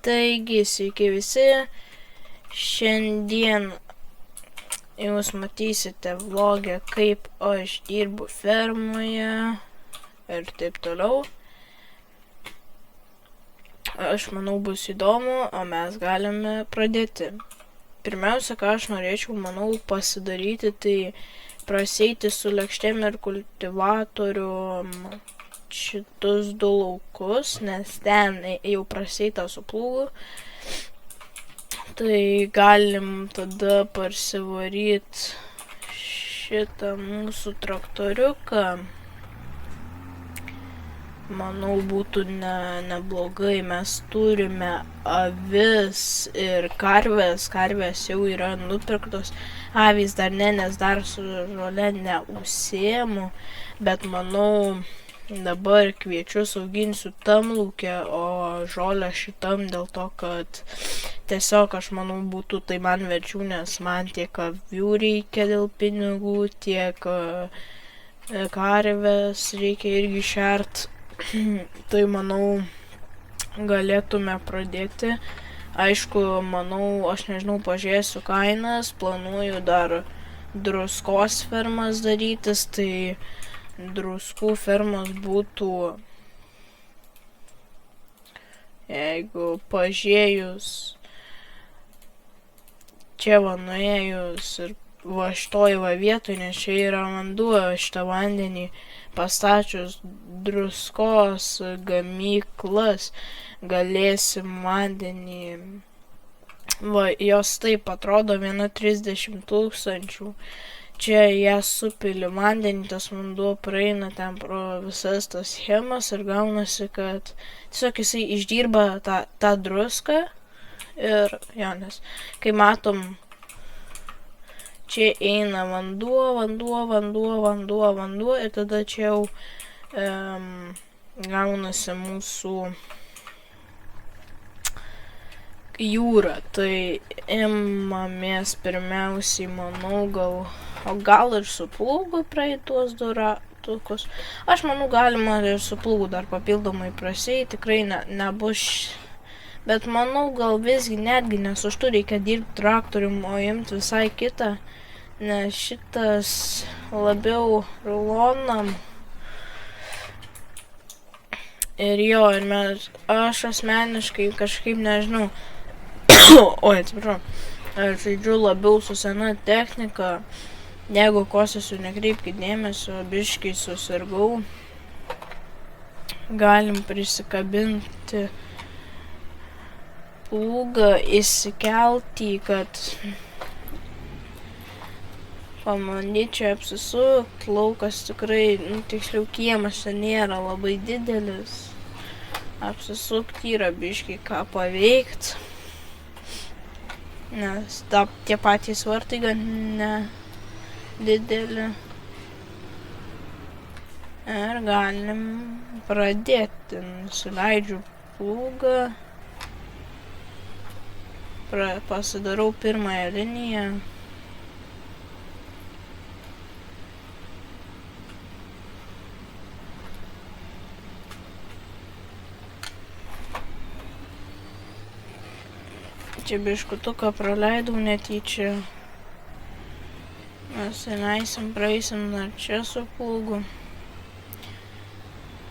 Taigi, sveiki visi, šiandien jūs matysite vlogę, kaip aš dirbu fermoje ir taip toliau. Aš manau bus įdomu, o mes galime pradėti. Pirmiausia, ką aš norėčiau, pasidaryti, tai praseiti su lėkštėm ir kultivatorium šitus du laukus, nes ten jau praseita su plūgu. Tai galim tada parsivaryt šitą mūsų traktoriuką. Manau, būtų neblogai. Mes turime avis ir karves. Karvės jau yra nupirktos. Avys dar ne, nes dar su žole neužsiėmu. Bet manau, dabar kviečius auginsiu tam lauke, o žolę šitam dėl to, kad tiesiog aš manau būtų tai man verčiau, nes man tiek avių reikia dėl pinigų, tiek karves reikia irgi šert. Tai manau galėtume pradėti. Aišku, manau, aš nežinau, pažiūrėsiu kainas, planuoju dar druskos fermas darytis, tai druskų fermas būtų, jeigu pažiūrėjus čia va nuėjus ir va šitoj va vietoj, nes čia yra vanduo, šitą vandenį pastačius druskos gamyklas galėsim vandenį, va jos taip atrodo, viena 30 000, čia ją supili vandenį, tas vanduo praeina ten pro visas tas schemas ir gaunasi, kad tiesiog jisai išdirba tą druską ir jo, nes kai matom, čia eina vanduo ir tada čia jau gaunasi mūsų jūra. Tai imamės pirmiausiai, manau, gal ir su plūgu praeit tuos du ratukus. Aš manau, galima ir su plūgu dar papildomai praseiti, tikrai nebus. Bet manau, gal visgi netgi, nes už to reikia dirbti traktorium, o imti visai kitą. Nes šitas labiau rulonam. Ir jo, ir aš asmeniškai kažkaip nežinau. Oi, atsiprašau. Aš žaidžiu labiau su sena technika. Jeigu kosėsiu, nekreipkit dėmesio, biškai susirgau. Galim prisikabinti plūgą, įsikelti, kad pabandyčiau apsisukt. Laukas tikrai, tiksliau kiemas čia nėra labai didelis. Apsisukt yra biškai ką paveikt. Nes tie patys vartai gan nedideli. Ir galim pradėti. Nusileidžiu plūgą. Pasidarau pirmąją liniją. Čia biškutuką praleidau netyčia. Mes praeisim dar čia su plūgu.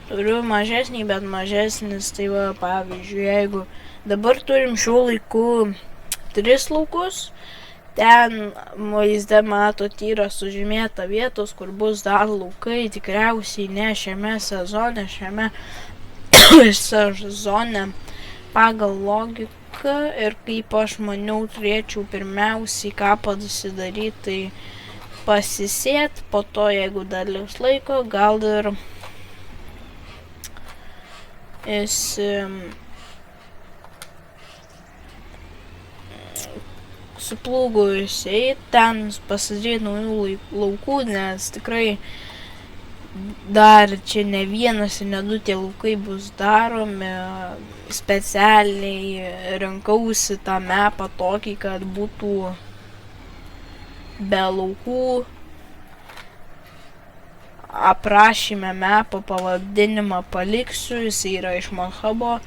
Turiu mažesnį, bet mažesnis, tai va, pavyzdžiui, jeigu dabar turim šiuo laiku 3 laukus, ten vaizde matot yra sužymėta vietos, kur bus dar laukai, tikriausiai ne šiame sezone, šiame sezone pagal logiką. Ir kaip aš maniau, turėčiau pirmiausiai ką pasidaryti, tai pasisėt, po to jeigu dar liks laiko, gal ir su plūgu įseit, ten pasidaryti naujų laukų, nes tikrai dar čia ne vienas ir ne du tie laukai bus daromi. Specialiai rinkausi tą mapą tokį, kad būtų be laukų. Aprašyme mapo pavadinimą paliksiu, jis yra iš Mokhabo.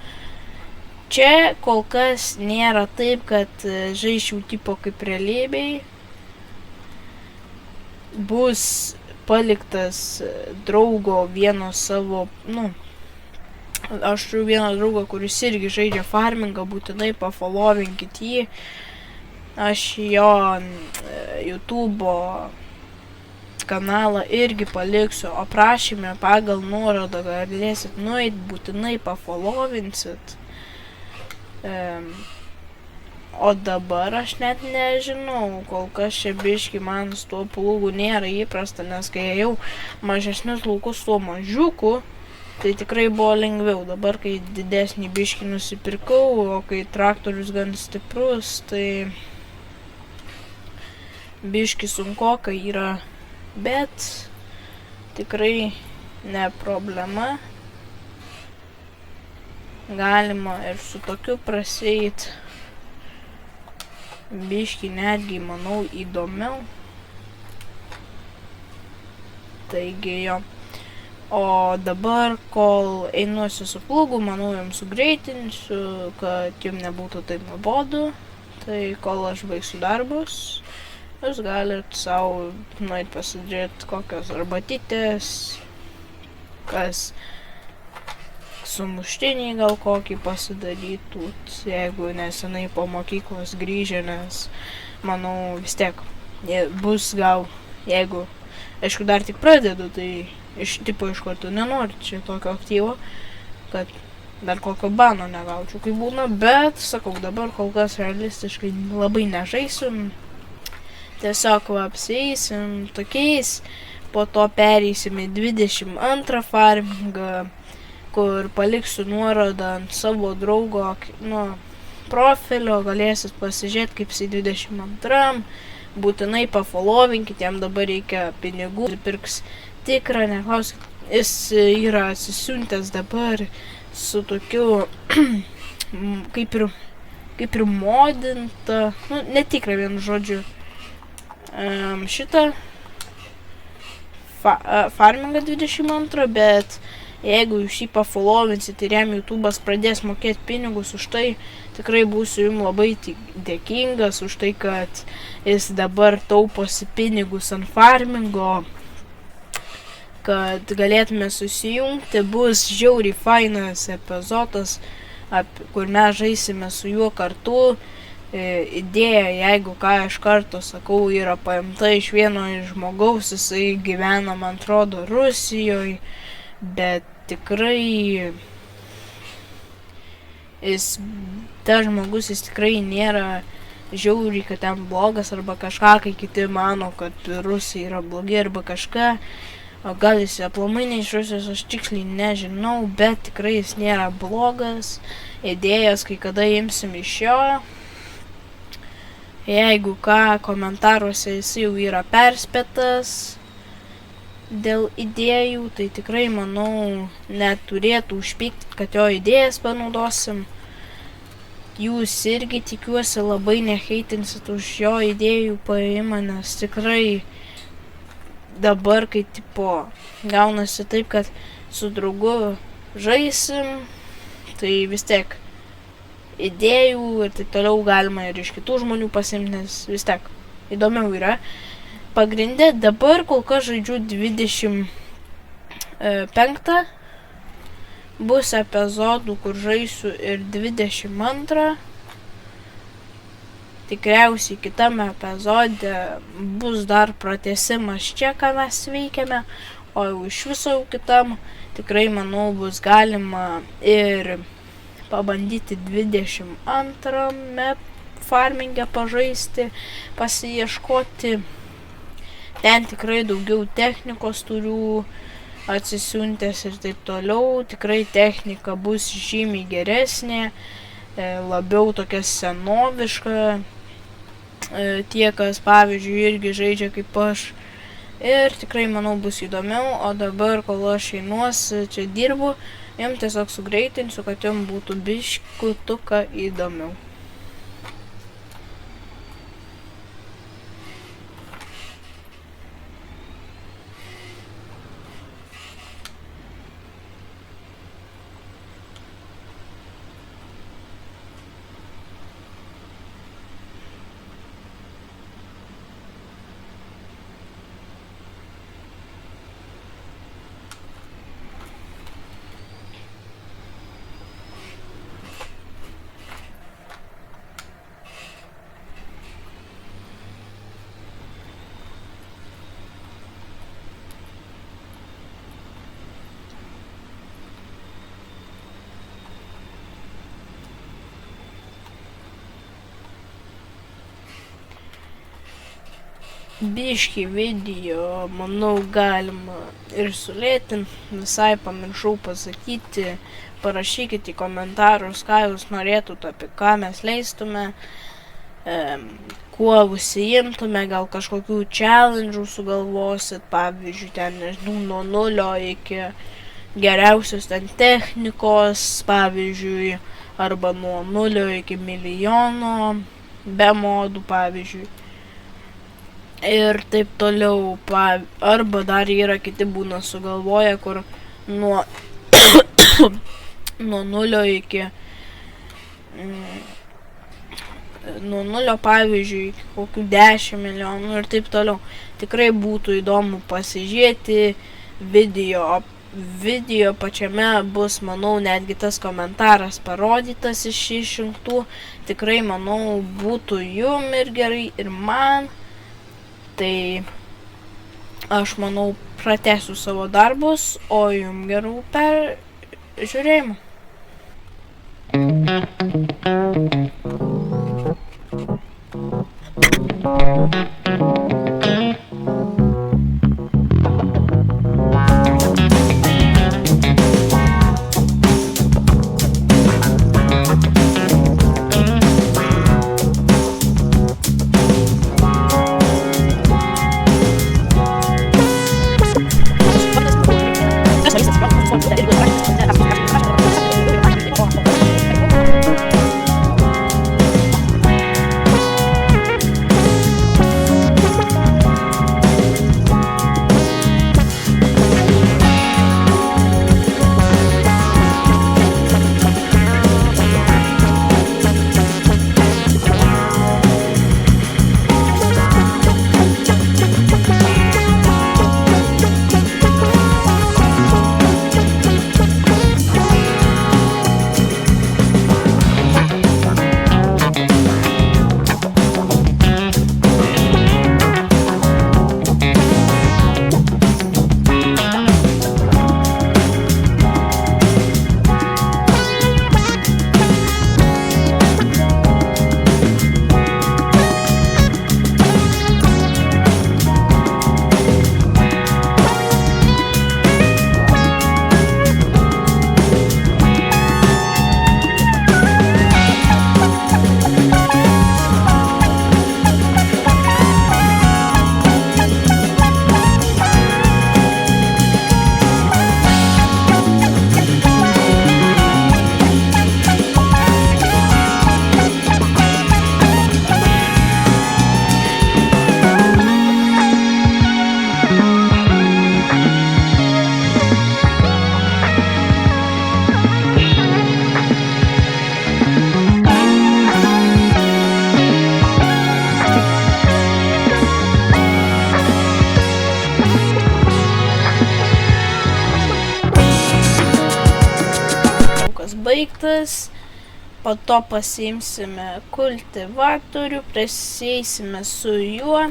Čia kol kas nėra taip, kad žaisčiau tipo kaip realybėj. Bus paliktas draugo vieno savo, aš turiu vieną draugą, kuris irgi žaidžia farmingą, būtinai pafollowinkit jį. Aš jo YouTube'o kanalą irgi paliksiu aprašyme pagal nuorodą, galėsit nueit, būtinai pafollowinsit. O dabar aš net nežinau, kol kas čia biški man su tuo plūgu nėra įprasta, nes kai ėjau mažesnius laukus tuo mažiuku, tai tikrai buvo lengviau. Dabar, kai didesnį biškį nusipirkau, o kai traktorius gan stiprus, tai biški sunkoka yra, bet tikrai ne problema. Galima ir su tokiu prasieit. Biški netgi, manau, įdomiau. Taigi jo. O dabar, kol einuosi su plūgu, manau, jums sugreitinsiu, kad jums nebūtų taip nuobodu. Tai kol aš baigsiu darbus, jūs galit savo nueit pasižiūrėti kokios arbatytės, kas sumuštinį gal kokį pasidarytų, jeigu nesenai po mokyklos grįžę, nes manau vis tiek bus gal, jeigu, aišku, dar tik pradedu, tai iš karto nenoriu čia tokio aktyvo, kad dar kokio bano negaučiau, kaip būna, bet, sakau, dabar kol kas realistiškai labai nežaisim, tiesiog apsieisim tokiais, po to pereisim į 22 farmingą, kur paliksiu nuorodą ant savo draugo profilio, galėsit pasižiūrėti kaip jisai 22, būtinai pafollowinkit, jam dabar reikia pinigų, pirks tikrą, neklauskit, jis yra atsisiuntęs dabar su tokiu kaip ir modinta, netikra vienu žodžiu, šitą farmingą 22, bet jeigu jūs jį pafollowinsit ir jam YouTube'as pradės mokėti pinigus už tai, tikrai būsiu jums labai dėkingas už tai, kad jis dabar tauposi pinigus ant farmingo, kad galėtume susijungti, bus žiauriai fainas epizodas, kur mes žaisime su juo kartu. Idėja, jeigu ką iš karto sakau, yra paimta iš vieno iš žmogaus, jisai gyvena, man atrodo, Rusijoje, bet tikrai tas žmogus tikrai nėra žiauriai, kad ten blogas arba kažką, kai kiti mano, kad Rusai yra blogi arba kažką, o gal jis aplamai ne iš Rusijos, aš tiksliai nežinau, bet tikrai jis nėra blogas, idėjas kai kada imsim iš jo. Jeigu ką, komentaruose jis jau yra perspėtas dėl idėjų, tai tikrai, manau, neturėtų užpykti, kad jo idėjas panaudosim. Jūs irgi, tikiuosi, labai neheitinsit už jo idėjų paėmą, nes tikrai dabar, kai gaunasi taip, kad su draugu žaisim, tai vis tiek idėjų ir taip toliau galima ir iš kitų žmonių pasimti, nes vis tiek įdomiau yra. Pagrindė dabar kol kas žaidžiu 25. Bus epizodų, kur žaisiu ir 22. Tikriausiai kitame epizode bus dar pratęsimas čia, ką mes veikiame, o jau iš viso kitam tikrai, manau, bus galima ir pabandyti 22 farmingę pažaisti, pasiieškoti. Ten tikrai daugiau technikos turiu atsisiuntęs ir taip toliau. Tikrai technika bus žymiai geresnė, labiau tokia senoviška. Tie, kas pavyzdžiui irgi žaidžia kaip aš. Ir tikrai, manau, bus įdomiau. O dabar, kol aš einuosi, čia dirbu, jums tiesiog sugreitinsiu, kad jums būtų biškutuką įdomiau. biškį video, manau, galima ir sulėtinti, visai pamiršau pasakyti, parašykite į komentarus, ką jūs norėtumėte, apie ką mes leistume, kuo užsiimtume, gal kažkokių challenge'ų sugalvosit, pavyzdžiui, ten, nežinau, nuo 0 iki geriausios ten technikos, pavyzdžiui, arba nuo 0 iki milijono, be modų, pavyzdžiui. Ir taip toliau, arba dar yra kiti būna sugalvoję, kur nuo 0 iki nuo 0, pavyzdžiui, iki kokių 10 milijonų ir taip toliau. Tikrai būtų įdomu pasižiūrėti video pačiame bus, manau, netgi tas komentaras parodytas iš išrinktų. Tikrai, manau, būtų jum ir gerai, ir man. Tai aš manau pratęsiu savo darbus, o jum gerų peržiūrėjimų. Baigtas, po to pasiimsime kultivatorių, prisėsime su juo,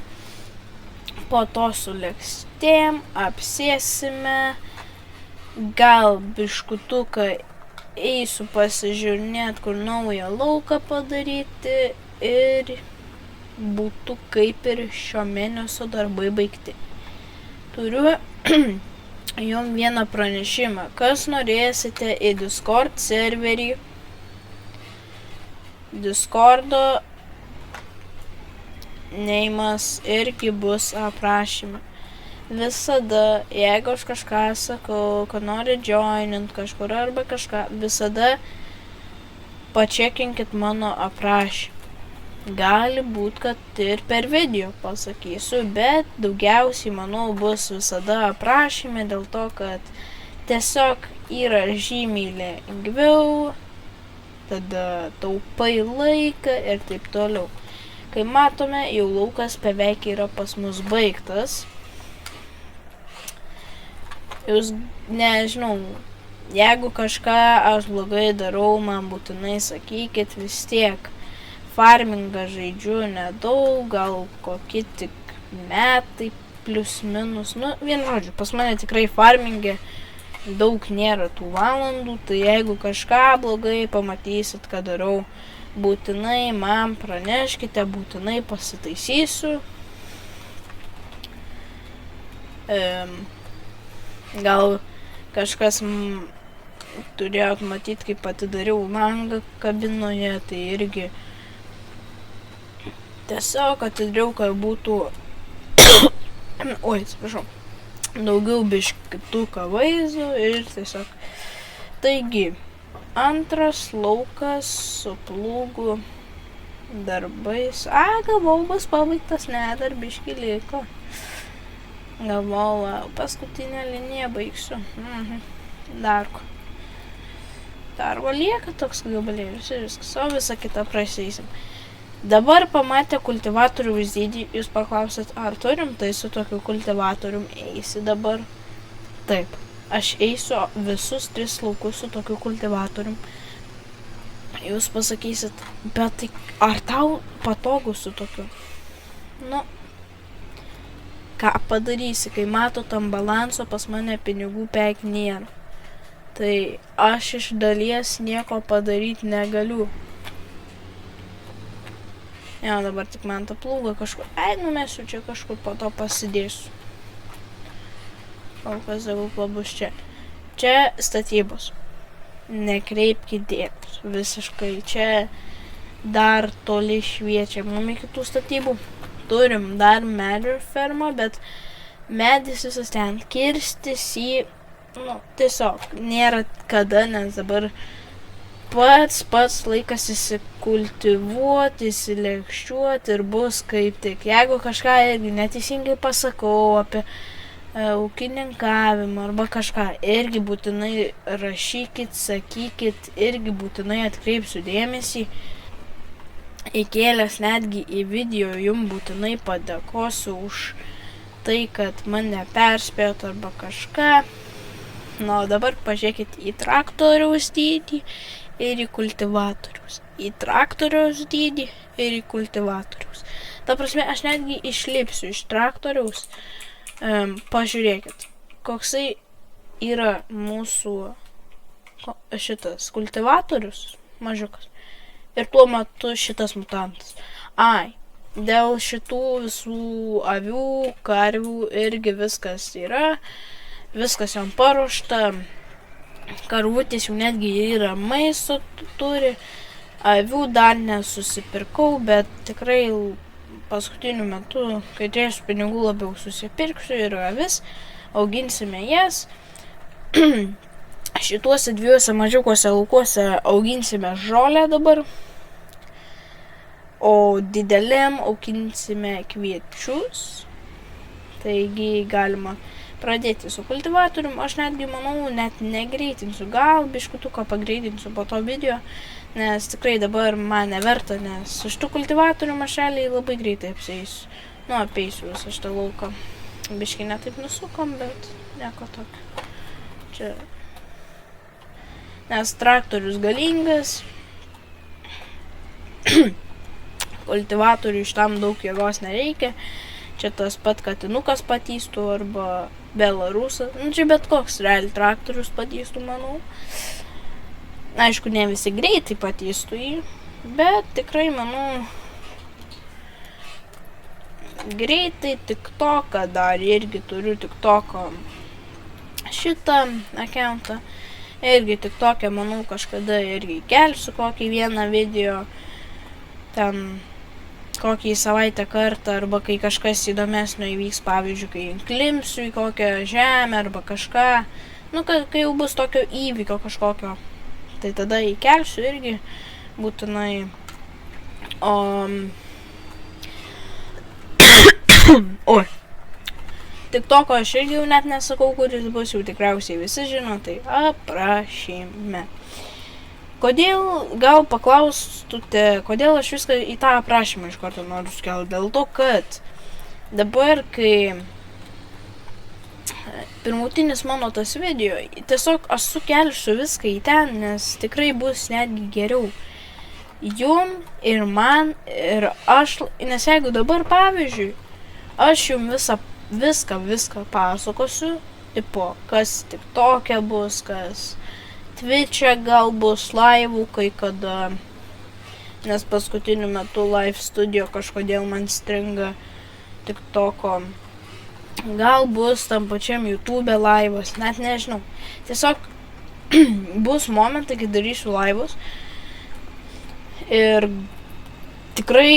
po to su lėkštėm, apsėsime, gal biškutuką eisiu pasižiūrėti, kur naują lauką padaryti ir būtų kaip ir šio mėnesio darbai baigti. Turiu jum vieną pranešimą, kas norėsite į Discord serverį. Discordo neimas irgi bus aprašyme. Visada, jeigu aš kažką sakau, kad nori joinint kažkur arba kažką, visada pačekinkit mano aprašymą. Gali būt, kad ir per video pasakysiu, bet daugiausiai, manau, bus visada aprašyme, dėl to, kad tiesiog yra žymiai lengviau, tada taupai laiką ir taip toliau. Kai matome, jau laukas beveik yra pas mus baigtas. Jūs, nežinau, jeigu kažką aš blogai darau, man būtinai sakykit, vis tiek. Farmingą žaidžiu nedaug, gal kokie tik metai, plius minus, vien žodžiu, pas mane tikrai farmingė daug nėra tų valandų, tai jeigu kažką blogai pamatysit, ką darau, būtinai man praneškite, būtinai pasitaisysiu. Gal kažkas turėjot matyti, kaip atidariau langą kabinoje, tai irgi tiesiog atidariau, kad būtų daugiau biškituką vaizdo ir tiesiog. Taigi, antras laukas su plūgu darbais. Galvau, bus pabaigtas, ne, dar biškį liko. Galvau, paskutinę liniją baigsiu. Darbo lieka toks gabalėlis ir viskas, o visą kitą prašysim. Dabar pamatę kultivatoriaus dydį, jūs paklausėt, ar turim, tai su tokiu kultivatorium eisi dabar. Taip, aš eisiu visus 3 laukus su tokiu kultivatorium. Jūs pasakysit, bet tai ar tau patogu su tokiu? Ką padarysi, kai matot ant balanso pas mane pinigų beveik nėra. Tai aš iš dalies nieko padaryti negaliu. Dabar tik man tą plūgą kažkur. Numesiu čia kažkur, po to pasidėsiu. Kol kas dabar bus čia. Čia statybos. Nekreipkit dėmesio. Visiškai čia dar toli šviečia mum iki tų statybų. Turim dar medžio fermą, bet medis visas ten kirstis į, tiesiog nėra kada, nes dabar pats laikas įsikultivuoti, įsilekščiuoti ir bus kaip tik. Jeigu kažką irgi neteisingai pasakau apie ūkininkavimą arba kažką, irgi būtinai rašykit, sakykit, irgi būtinai atkreipsiu dėmesį. Įkėlęs netgi į video jums būtinai padėkosiu už tai, kad mane perspėjot arba kažką. O dabar pažiūrėkit į traktoriaus dydį ir į kultivatoriaus. Į traktoriaus dydį ir į kultivatoriaus. Ta prasme, aš netgi išlipsiu iš traktoriaus. Pažiūrėkit, koksai yra mūsų šitas kultivatorius mažiukas. Ir tuo metu šitas mutantas. Dėl šitų visų avių, karvių irgi viskas yra. Viskas jam paruošta. Karvutės jau netgi yra maisto turi. Avių dar nesusipirkau, bet tikrai paskutiniu metu, kai turėsiu pinigų, labiau susipirksiu ir avis. Auginsime jas. Šituose 2 mažiukuose laukuose auginsime žolę dabar, o dideliam auginsime kviečius. Taigi galima pradėti su kultivatorium. Aš netgi manau, net negreitinsiu, gal biškutuką pagreitinsiu po to video, nes tikrai dabar man neverta, nes su šitų kultivatorių mašeliai labai greitai apsieisiu. Apeisiu visą šitą lauką. Biškai netaip nusukom, bet nieko tokio. Čia. Nes traktorius galingas, kultivatoriui šitam daug jėgos nereikia. Čia tas pat katinukas patystų arba belarusas. Čia bet koks realiai traktorius patystų, manau. Aišku, ne visi greitai patystų jį, bet tikrai, manau, greitai TikToką dar irgi turiu TikToko šitą accountą. Irgi TikTok'e, manau, kažkada irgi kelsiu kokį vieną video, ten kokį savaitę kartą, arba kai kažkas įdomesnio įvyks, pavyzdžiui, kai klimsiu į kokią žemę arba kažką, kai jau bus tokio įvykio kažkokio, tai tada įkelsiu irgi būtinai. TikToko aš irgi jau net nesakau, kuris bus, jau tikriausiai visi žino, tai aprašyme. Gal paklaustute, kodėl aš viską į tą aprašymą iš karto noriu skelbti? Dėl to, kad dabar, kai pirmutinis mano tas video, tiesiog aš sukelsiu viską į ten, nes tikrai bus netgi geriau. Jum ir man ir aš, nes jeigu dabar, pavyzdžiui, aš jum viską pasakosiu, tipo, kas TikTok'e bus, kas Twitch'e gal bus live'ų, kai kada, nes paskutiniu metu live studio kažkodėl man stringa TikToko gal bus tam pačiam YouTube laivas, net nežinau. Tiesiog bus momentai, kai darysiu laivus ir tikrai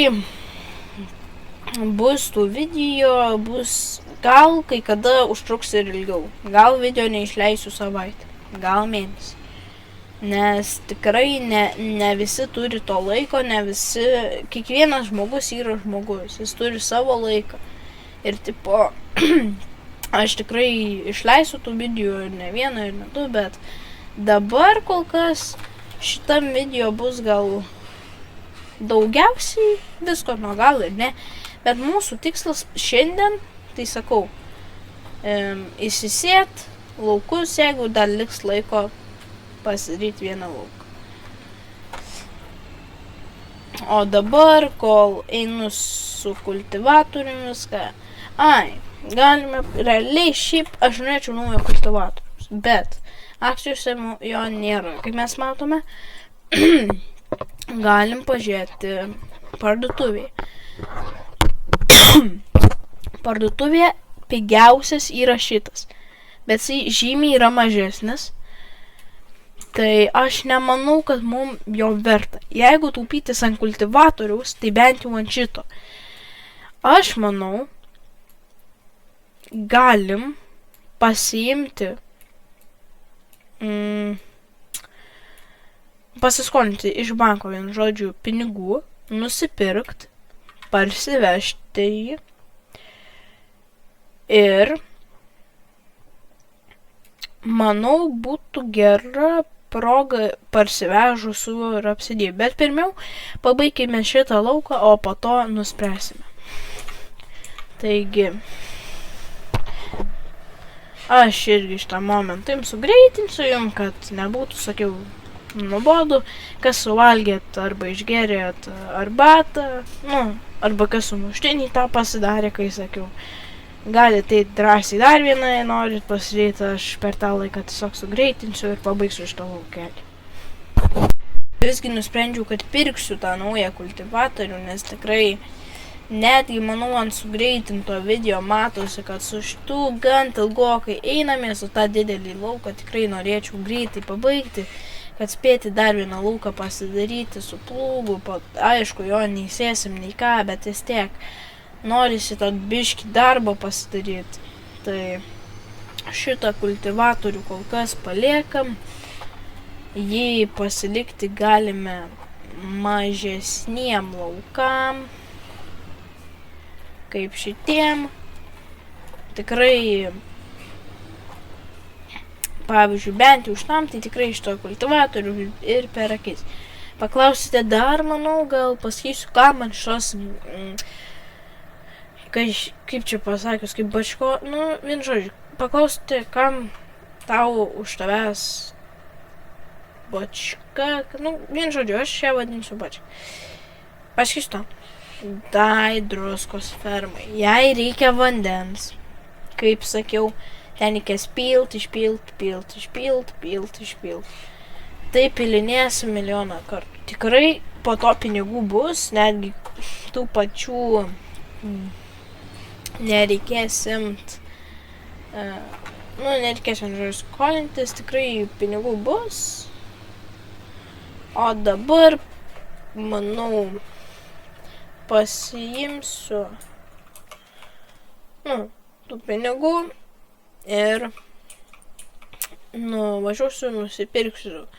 bus tų video, bus gal kai kada užtruks ir ilgiau. Gal video neišleisiu savaitę, gal mėnesį. Nes tikrai ne visi turi to laiko, ne visi, kiekvienas žmogus yra žmogus, jis turi savo laiką. Ir tipo, aš tikrai išleisiu tų video ir ne vieną, ir ne du, bet dabar kol kas šitam video bus gal daugiausiai visko, nuo gal ir ne. Bet mūsų tikslas šiandien, tai sakau, įsisėt laukus, jeigu dar liks laiko pasidaryti vieną lauką. O dabar, kol einu su kultivatoriumi viską, galime, realiai šiaip aš norėčiau naujo kultivatorius, bet akcijose jo nėra. Kaip mes matome, galim pažiūrėti parduotuvėje. Parduotuvėje pigiausias yra šitas, bet jis žymiai yra mažesnis. Tai aš nemanau, kad mums jo verta. Jeigu taupytis ant kultivatoriaus, tai bent jau ant šito. Aš manau, galim pasiimti, pasiskolinti iš banko, vienu žodžiu, pinigų, nusipirkt, parsivežti jį ir manau, būtų gera proga parsivežus ir apsidėjau. Bet pirmiau pabaikime šitą lauką, o po to nuspręsime. Taigi, aš irgi šitą momentą jums sugreitinsiu jums, kad nebūtų, sakiau, nuobodu, kas suvalgėt arba išgerėt arbatą, arba kas sumuštinį tą pasidarė, kai sakiau. Galite tai drąsiai dar vieną, norit pasidaryti, aš per tą laiką tiesiog sugreitinsiu ir pabaigsiu šitą laukelį. Visgi nusprendžiau, kad pirksiu tą naują kultivatorių, nes tikrai netgi, manau, ant sugreitinto video matosi, kad su šitų gan ilgokai einame su tą didelį lauką, tikrai norėčiau greitai pabaigti, kad spėti dar vieną lauką pasidaryti su plūgu, aišku, jo neįsėsim nei ką, bet vis tiek norisi tą biškį darbą pasidaryti. Tai šitą kultivatorių kol kas paliekam. Jį pasilikti galime mažesniem laukam, kaip šitiem. Tikrai, pavyzdžiui, bent jau šitam, tai tikrai šito kultivatorių ir per akis. Paklausite dar, manau, gal pasakysiu, ką man šios kaip čia pasakius, kaip bačko, vien žodžiu, paklausite, kam tau už tavęs bačka, vien žodžiu, aš ją vadinsiu bačka. Pasakysiu tam, dai druskos fermai, jai reikia vandens, kaip sakiau, ten reikės pilt, išpilt. Taip pilinėsim milijoną kartų. Tikrai po to pinigų bus, netgi tų pačių nereikės imt, nereikės skolintis, tikrai pinigų bus. O dabar, manau, pasiimsiu tų pinigų ir važiuosiu, nusipirksiu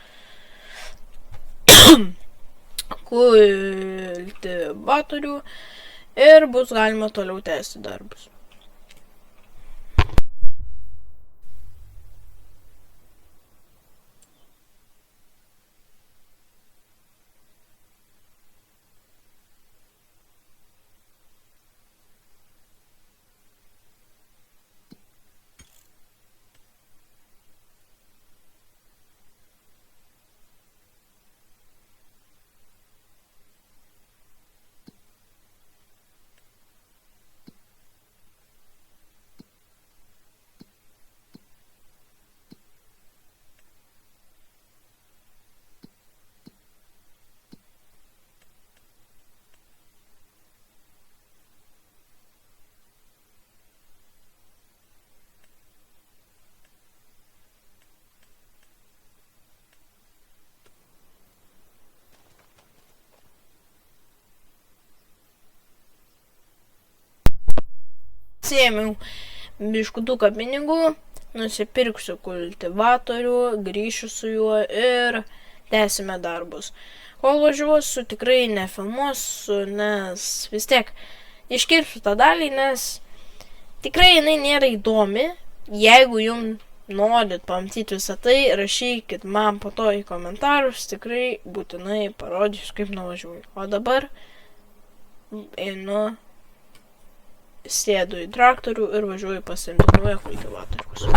kultivatorių ir bus galima toliau tęsti darbus. Sėmiau biškutuką pinigų, nusipirksiu kultivatorių, grįšiu su juo ir tęsime darbus. Kol važiuosiu, tikrai nefilmuosiu, nes vis tiek iškirpsiu tą dalį, nes tikrai jinai nėra įdomi. Jeigu jums norit pamatyti visą tai, rašykit man po to į komentarus, tikrai būtinai parodysiu, kaip nuvažiuoju. O dabar einu, sėdu į traktorių ir važiuoju pasiimti naują kultivatorius.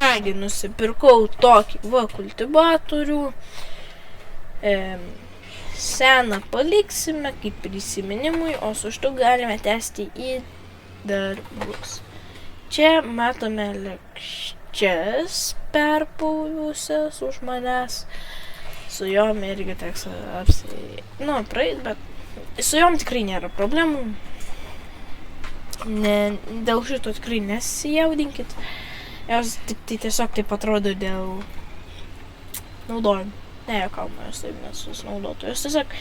Kągi, nusipirkau tokį kultivatorių. Seną paliksime kaip prisiminimui, o su šitu galime tęsti į darbus. Čia matome lėkščias perpauvusias už manęs. Su jom irgi teks praeit, bet su jom tikrai nėra problemų. Dėl šito tikrai nesijaudinkit. Jos tiesiog taip atrodo dėl naudojimo. Nejuokauju, jos taip nesusinaudotų. Jos tiesiog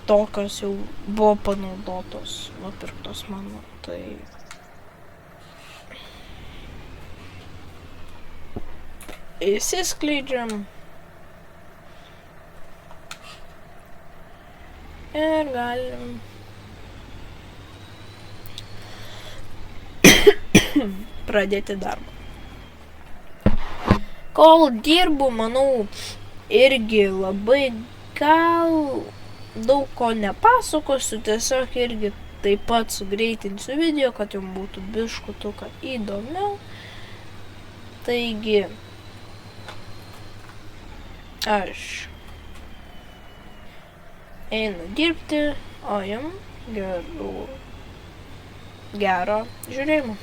tokios jau buvo panaudotos, nupirktos mano. Tai įsiskleidžiam. Ir galim pradėti darbą. Kol dirbu, manau, irgi labai gal daug ko nepasakosiu, tiesiog irgi taip pat sugreitinsiu video, kad jums būtų biškutuką įdomiau. Taigi, aš einu dirbti, o jums gero žiūrėjimo.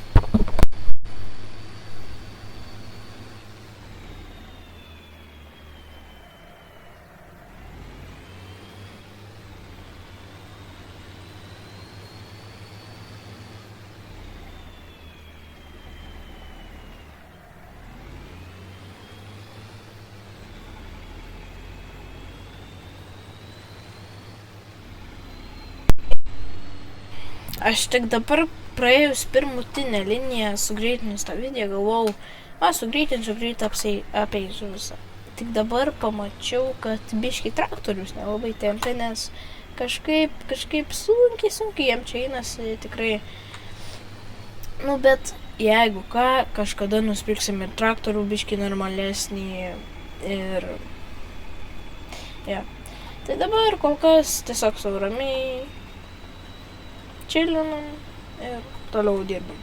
Aš tik dabar praėjus pirmutinę liniją sugreitinus tą video, galvojau, sugreitinsiu greit apeisiu visą. tik dabar pamačiau, kad biški traktorius nelabai tempia, nes kažkaip sunkiai jiem čia einasi tikrai. Nu, bet jeigu ką, kažkada nusipirksim ir traktorių biški normalesnį ir... Ja. Tai dabar kol kas tiesiog sau ramiai čilinam ir toliau dirbam.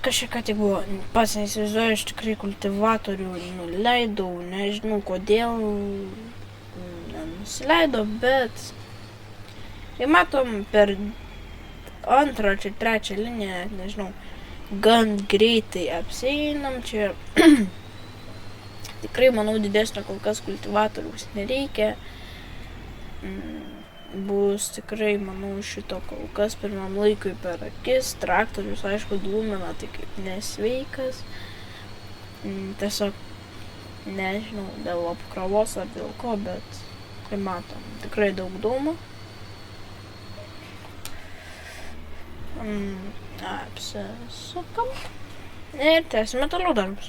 Kažkiek ką tik buvo, pats neįsivaizduoju, aš tikrai kultivatorių nuleidau, nežinau kodėl nenusileido, bet kai matom per antrą čia trečią liniją, nežinau, gan greitai apsieinam, čia tikrai manau didesnio kol kas kultivatoriaus nereikia. Bus tikrai, manau, šito kol kas pirmam laikui per akis. Traktorius, aišku, glumina, tai kaip nesveikas. Tiesiog, nežinau, dėl apkrovos ar dėl ko, bet tai matom, tikrai daug dūmų. Apsisukam ir tęsime toliau darbus.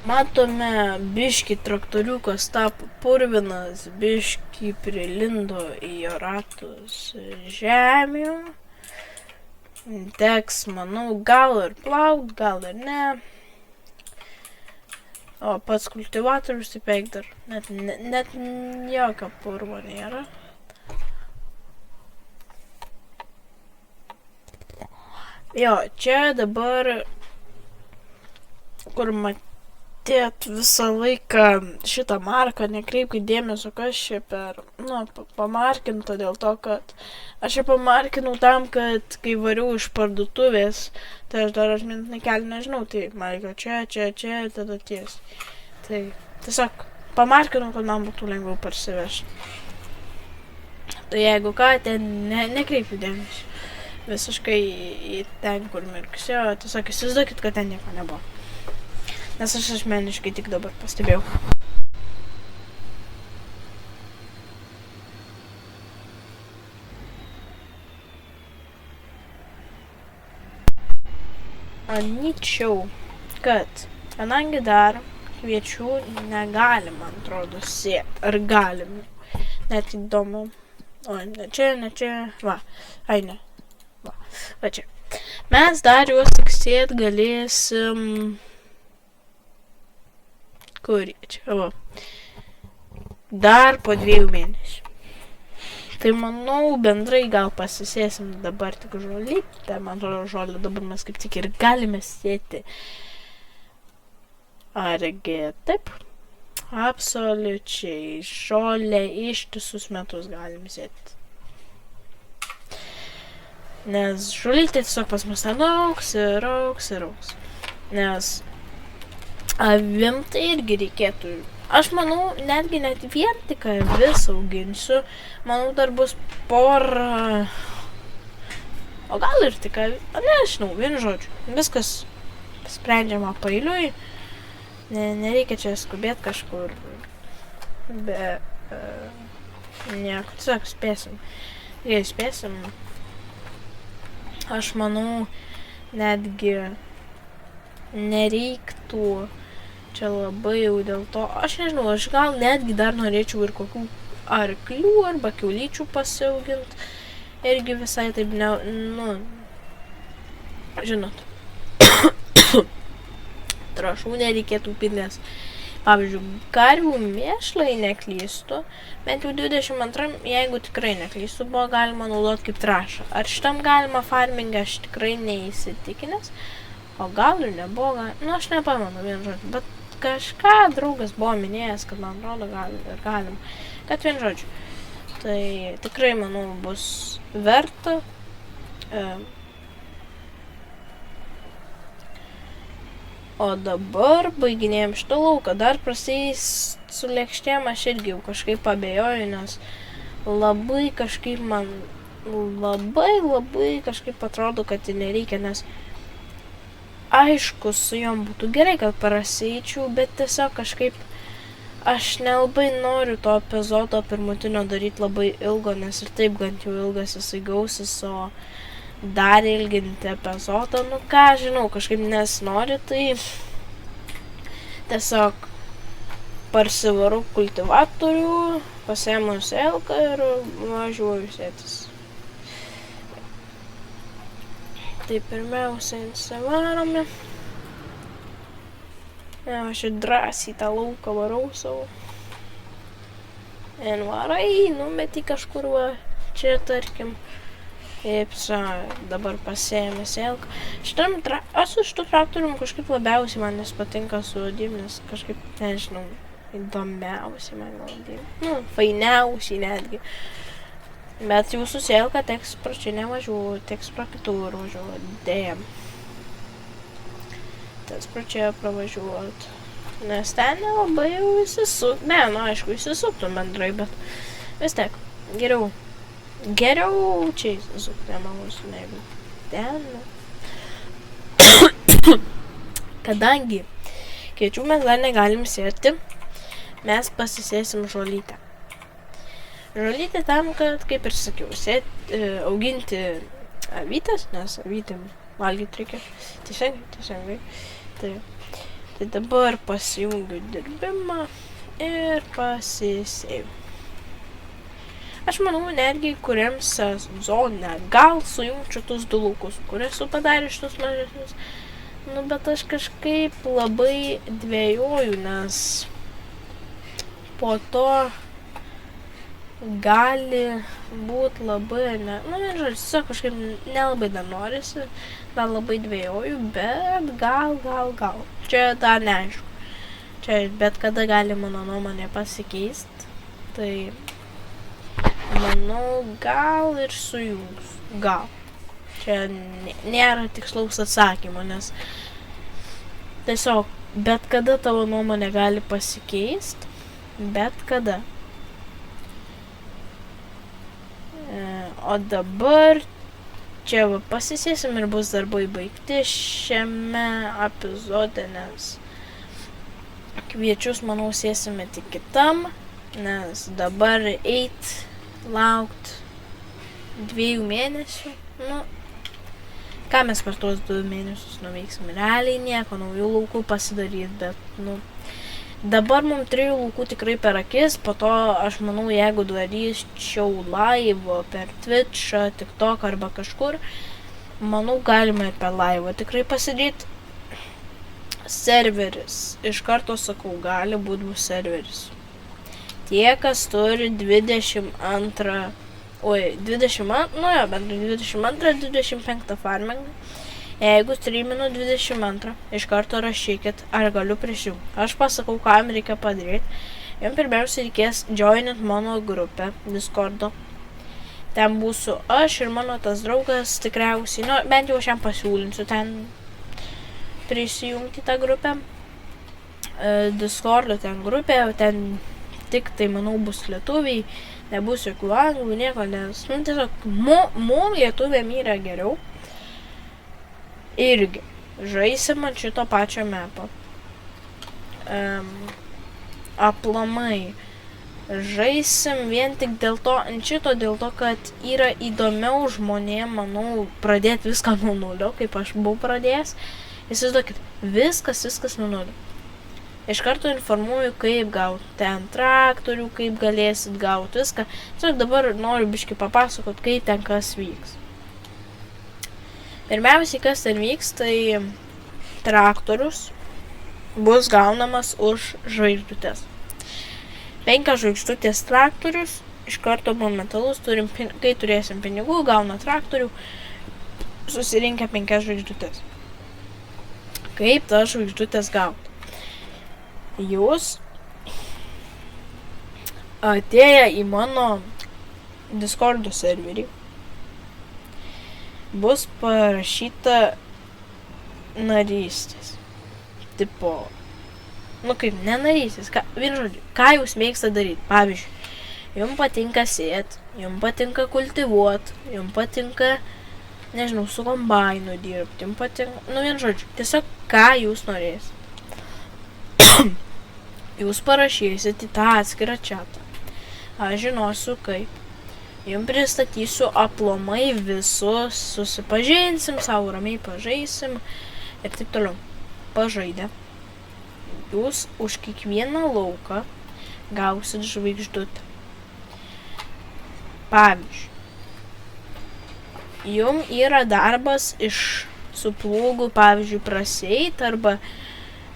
Matome, biški traktoriukas tapo purvinas, biški prilindo į jo ratus žemių. Teks, manau, gal ir plaut, gal ir ne. O pats kultivatorius taip eik dar, net jokio purvo nėra. Jo, čia dabar, kur matėt visą laiką šitą marką, nekreipkit dėmesio, kas čia per, pamarkinta dėl to, kad aš čia pamarkinau tam, kad kai variau iš parduotuvės, tai aš dar atmintinai kelią nežinau, tai markiau čia, tada ties. Tai tiesiog pamarkinau, kad man būtų lengviau parsivežti. Tai jeigu ką, ten nekreipiu dėmesio. Visiškai į ten, kur mirksėjo, tiesiog įsivaizduokit, kad ten nieko nebuvo. Nes aš asmeniškai tik dabar pastebėjau. Manyčiau, kad kadangi dar kviečių negalim, man atrodo, sėt. Ar galim? Net įdomu. O, ne čia, va. Ai, ne. Va čia. Mes dar juos tik sėt galėsim... Kur jie čia? Va. Dar po 2 mėnesių. Tai manau, bendrai gal pasisėsim dabar tik žolytę. Man atrodo, žolę dabar mes kaip tik ir galime sėti. Argi taip? Absoliučiai. Žolę ištisus metus galim sėti. Nes žolytė tiesiog pas mus augs ir augs ir augs. Nes avim tai irgi reikėtų. Aš manau, netgi net vien tik avis auginsiu. Manau, dar bus porą... O gal ir tik avis... Nežinau, vienu žodžiu. Viskas sprendžiama pailiui. Nereikia čia skubėti kažkur. Nieko, tiesiog spėsim. Jei spėsim... Aš manau, netgi nereiktų čia labai jau dėl to. Aš nežinau, aš gal netgi dar norėčiau ir kokių arklių arba kiaulyčių pasiaugint. Irgi visai taip žinot. Trašų nereikėtų pint, nes pavyzdžiui, karvių mėšlai neklystu, bent jau 22, jeigu tikrai neklystu, buvo galima naudoti kaip trašą. Ar šitam galima farmingą, aš tikrai neįsitikinęs, o gal ir nebuvo, aš nepamenu vienu žodžiu, bet kažką draugas buvo minėjęs, kad man atrodo gal ir galim, kad vienu žodžiu. Tai tikrai, manau, bus verta. O dabar baiginėjom šitą lauką. Dar prastais su lėkštėm aš irgi jau kažkaip abejoju, nes labai kažkaip man labai kažkaip atrodo, kad nereikia, nes aišku, su jom būtų gerai, kad praseičiau, bet tiesiog kažkaip aš nelabai noriu to epizodo pirmutinio daryti labai ilgo, nes ir taip gan jau ilgas jisai gausis, o dar ilginti epizodą, ką žinau, kažkaip nesinori, tai tiesiog parsivarau kultivatorių, pasiėmu selką ir važiuoju sėtis. Tai pirmiausia įsivarome. Aš ir drąsiai tą lauką varau savo. Varai, numeti kažkur va, čia tarkim. Dabar pasėjame selką. Aš su šitu traktorium kažkaip labiausiai man patinka su vadim, nes kažkaip, nežinau, įdomiausiai man vadim. Fainiausiai netgi. Bet jau su selka teks pro čia nevažiuoti, teks pro kitur važiuoti. Dėm. Teks pro čia pravažiuoti. Nes ten nelabai jau įsisuktų. Aišku, įsisuktų bendrai, bet vis tiek, geriau čia įsisukti, manau, negu ten. Kadangi kviečių mes dar negalim sėti, mes pasisėsim žolytę. Žolytė tam, kad, kaip ir sakiau, auginti avytes, nes avytėm valgyti reikia. Teisingai. Tai Tai dabar pasijungiu dirbimą ir pasisėjau. Aš manau, netgi kuriam sezone gal sujungčiau tus du laukus, kur esu padaręs šitus mažesnius. Nu, bet aš kažkaip labai dvejoju, nes po to gali būti labai, tiesiog kažkaip nelabai dar norisi, dar labai dvejoju, bet gal. Čia dar neaišku. Čia bet kada gali mano nuomonė pasikeisti, tai manau, gal ir sujungs. Gal. Čia nėra tikslaus atsakymo, nes tiesiog bet kada tavo nuomonė gali pasikeisti, bet kada. O dabar čia pasisėsim ir bus darbai baigti šiame epizode, nes kviečius, manau, sėsime tik kitam, nes dabar laukt 2 mėnesių. Nu, ką mes per tuos 2 mėnesius nuveiksim? Realiai nieko, naujų laukų pasidaryt, bet, dabar mums 3 laukų tikrai per akis, po to, aš manau, jeigu daryčiau live per Twitch'ą, TikTok arba kažkur, manau, galima ir per live tikrai pasidaryti. Serveris. Iš karto sakau, gali būti bus serveris. Tie, kas turi 22 25 farmingą, jeigu streaminu 22, iš karto rašykit, ar galiu prisijungti. Aš pasakau, ką jam reikia padaryti. Jums pirmiausia reikės joinint mano grupę Discordo. Ten būsiu aš ir mano tas draugas tikriausiai, bent jau aš jam pasiūlinsiu ten prisijungti tą grupę. Discordo ten grupė, ten tik tai, manau, bus lietuviai, nebus jokių anglų, nieko, nes, tiesiog, mum lietuviam yra geriau. Irgi, žaisim ant šito pačio mapą. Aplamai, žaisim vien tik dėl to, kad yra įdomiau žmonėm, manau, pradėti viską nuo nulio, kaip aš buvau pradėjęs. Įsivaizduokit, viskas nuo nulio. Iš karto informuoju, kaip gauti ten traktorių, kaip galėsit gauti viską. Tiesiog dabar noriu biškį papasakot, kaip ten kas vyks. Pirmiausiai, kas ten vyks, tai traktorius bus gaunamas už žvaigždutes. 5 žvaigždutės traktorius, iš karto momentalus, kai turėsim pinigų, gauna traktorių, susirinkę 5 žvaigždutes. Kaip tas žvaigždutės gauti? Jūs atėję į mano Discordo serverį bus parašyta narystės. Tipo, kaip nenarystės, ką jūs mėgsta daryti? Pavyzdžiui, jums patinka sėt, jums patinka kultivuot, jums patinka, nežinau, su kombainu dirbti, jums patinka, vien žodžiu, tiesiog ką jūs norėsit. Jūs parašysit į tą atskirą chatą. Aš žinosiu kaip. Jums pristatysiu aplamai visus, susipažinsim, savo ramiai pažaisim ir taip toliau. Pažaidę. Jūs už kiekvieną lauką gausit žvaigždutę. Pavyzdžiui, jums yra darbas su plūgu, pavyzdžiui, praseit arba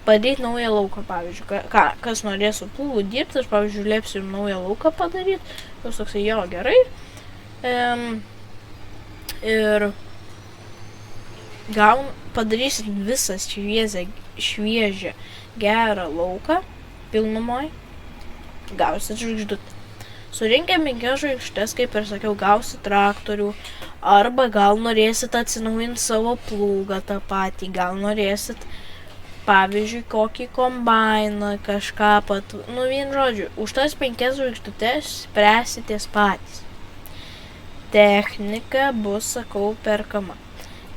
padaryti naują lauką, pavyzdžiui. Kas norės su plūgu dirbti, aš, pavyzdžiui, liepsiu naują lauką padaryti. Jūs toksai, jo, gerai. Ir padarysit visą šviežią, gerą lauką, pilnumoj, gausit žvaigždutę. Surinkę 5 žvaigždutes, kaip ir sakiau, gausit traktorių, arba gal norėsit atsinaujinti savo plūgą tą patį, gal norėsit, pavyzdžiui, kokį kombainą, kažką vien žodžiu, už tas 5 žvaigždutes spręsitės patys. Technika bus, sakau, perkama.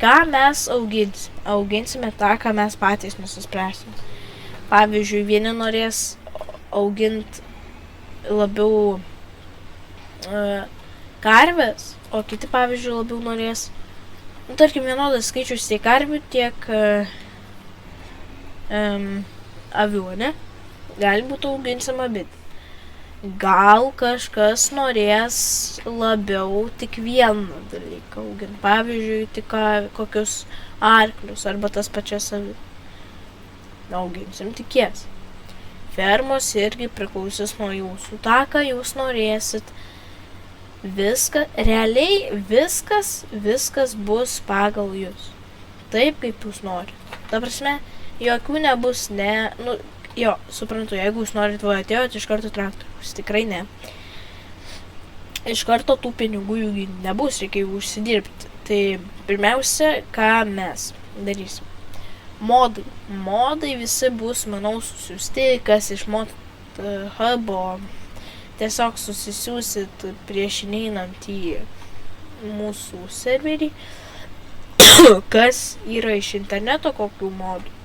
Ką mes auginsim? Auginsime tą, ką mes patys nusispręsim. Pavyzdžiui, vieni norės auginti labiau karvės, o kiti, pavyzdžiui, labiau norės, tarkim, vienodas skaičius tiek karvių, tiek avių, ne? Gali būti auginsima bitė. Gal kažkas norės labiau tik vieną dalyką auginti. Pavyzdžiui, tik kokius arklius arba tas pačias avis. Auginsim tik jas. Fermos irgi priklausys nuo jūsų. Ta, ką jūs norėsit. Realiai viskas bus pagal jūs. Taip, kaip jūs norite. Ta prasme, jokių nebus jo, suprantu, jeigu jūs norit atėjot iš karto traktorius, tikrai ne. Iš karto tų pinigų jų nebus, reikia jų užsidirbti. Tai pirmiausia, ką mes darysim. Modai visi bus, manau, susiųsti, kas iš mod hubo tiesiog susisiūsit prieš įeinant į mūsų serverį, kas yra iš interneto, kokių modų.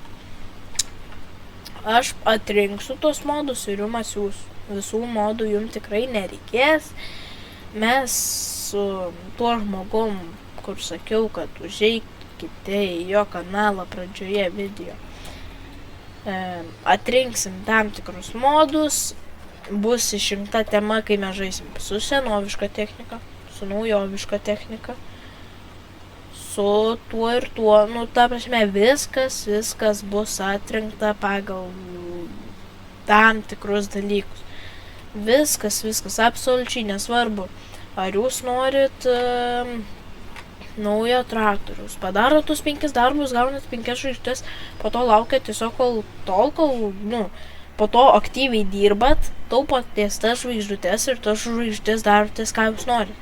Aš atrinksiu tos modus ir jums atsiųsiu. Visų modų jums tikrai nereikės. Mes su tuo žmogum, kur sakiau, kad užeikite į jo kanalą pradžioje video, atrinksim tam tikrus modus. Bus išrinkta tema, kai mes žaisim su senoviška technika, su naujoviška technika, su tuo ir tuo, ta prasme, viskas bus atrinkta pagal tam tikrus dalykus. Viskas, absoliučiai nesvarbu. Ar jūs norit naujo traktoriaus, padarot tuos 5 darbus, gaunat 5 žvaigždės, po to laukiat tiesiog kol po to aktyviai dirbat, taupot ties tas žvaigždutes ir tos žvaigždės darotės, ką jūs norit.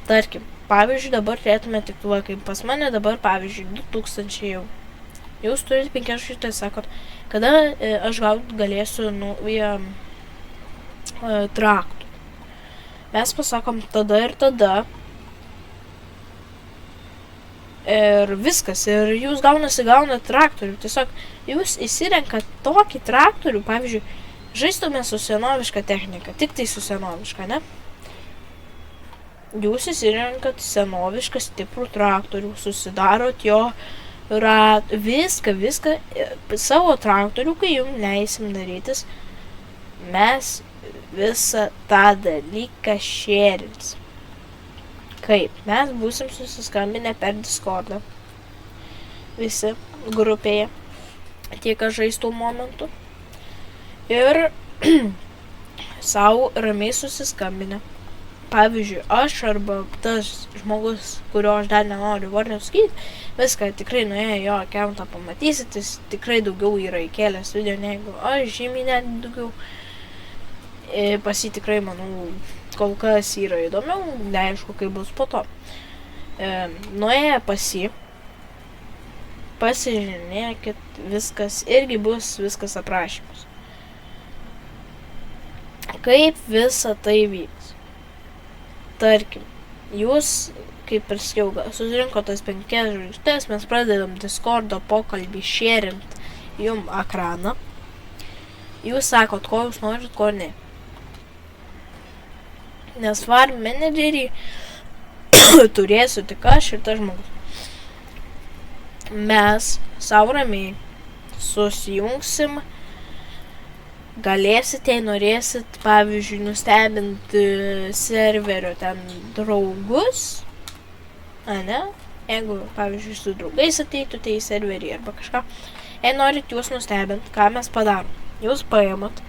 Tarkim, pavyzdžiui, dabar turėtume tik tuo, kaip pas mane dabar, pavyzdžiui, 2000 jau. Jūs turite 5 žvaigždės, sakot, kada aš galėsiu naują traktorių. Mes pasakom tada ir tada. Ir viskas, ir jūs gaunat traktorių. Tiesiog jūs įsirenkat tokį traktorių, pavyzdžiui, žaistume su senoviška technika, tik tai su senoviška, ne? Jūs įsirenkat senovišką stiprų traktorių, susidarot jo viską, savo traktorių, kai jums leisim darytis, mes visą tą dalyką šėrinsim. Kaip? Mes būsim susiskambinę per Discordą. Visi grupėje. Tiek aš žaistų momentų. Ir savo ramiai susiskambinę. Pavyzdžiui, aš arba tas žmogus, kurio aš dar nenoriu vardą sakyti, viską tikrai nuėję jo accountą pamatysit, jis tikrai daugiau yra įkėlęs video negu aš, žymiai net daugiau. Pas jį tikrai, manau, kol kas yra įdomiau, neaišku, kaip bus po to. Nuėję pas jį, pasižiūrėkit, viskas irgi bus viskas aprašymas. Kaip visa tai vyks? Tarkim, jūs, kaip ir sakiau, susirinko tas 5 žvaigždės, mes pradedam Discordo pokalbį šėrint jum ekraną. Jūs sakot, ko jūs norit, ko ne. Nes farm managerį turėsiu tik aš ir tas žmogus. Mes savo ramiai susijungsim, galėsite, jei norėsit, pavyzdžiui, nustebinti serverio ten draugus, ne? Jeigu, pavyzdžiui, su draugais ateitute į serverį arba kažką, jei norit jūs nustebinti, ką mes padarom. Jūs paėmat,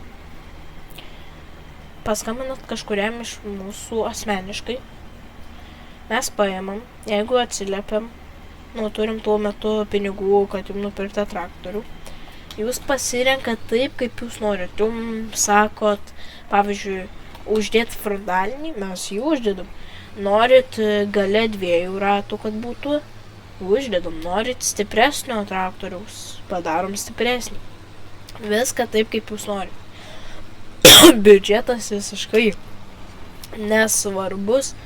paskambinat kažkuriam iš mūsų asmeniškai. Mes paėmam, jeigu atsiliepiam, turim tuo metu pinigų, kad jums nupirkta traktorių. Jūs pasirenkat taip, kaip jūs norit. Jums sakot, pavyzdžiui, uždėt frontalinį, mes jį uždedam. Norit gale 2 ratų, kad būtų, uždedam. Norit stipresnio traktoriaus, padarom stipresnį. Viską taip, kaip jūs norit. Biudžetas visiškai nesvarbus.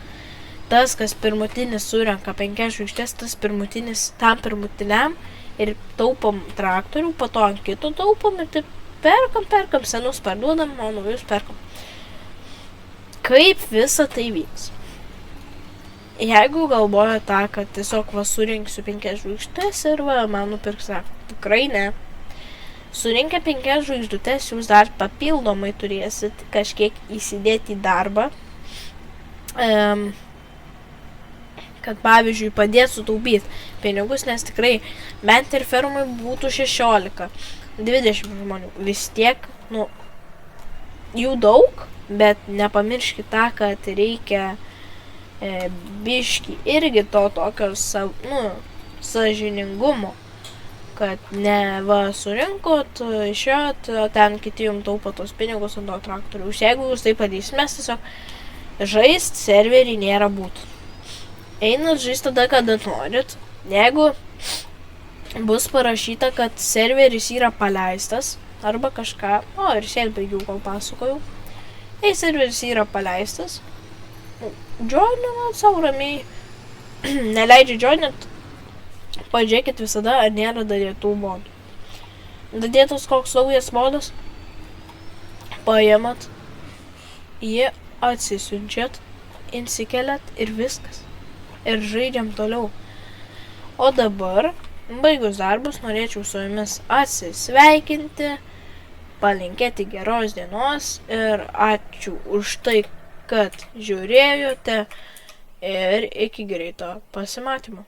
Tas, kas pirmutinis surenka 5 žvaigždės, tas pirmutinis tam pirmutiniam ir taupom traktorių, po to ant kito taupom ir taip perkam, senus parduodam, o naujus perkam. Kaip visa tai vyks? Jeigu galvoja tą, kad tiesiog surinksiu 5 žvaigždės ir man nupirks traktorių, tikrai ne. Surinkę 5 žvaigždutes jūs dar papildomai turėsit kažkiek įsidėti į darbą, kad pavyzdžiui padėt sutaupyti pinigus, nes tikrai bent ir firmai būtų 16-20 žmonių. Vis tiek, jų daug, bet nepamirškit tą, kad reikia biškį irgi to tokio sąžiningumo, kad ne surinkot, išėjot, ten kiti jums taupo tos pinigus ant to traktoriaus. Jeigu jūs tai padarys, mes tiesiog žaist serverį nėra būtų. Einat žaist tada, kada norit. Jeigu bus parašyta, kad serveris yra paleistas, arba kažką, ir sėl baigiau, kol pasakojau. Jei serveris yra paleistas, joinat savo ramiai, neleidžia joinat, pažiūrėkit visada, ar nėra dadėtų modų. Dadėtas koks naujas modas, paėmat, jį atsisiunčiat, insikeliat ir viskas. Ir žaidžiam toliau. O dabar, baigus darbus, norėčiau su jumis atsisveikinti, palinkėti geros dienos ir ačiū už tai, kad žiūrėjote ir iki greito pasimatymo.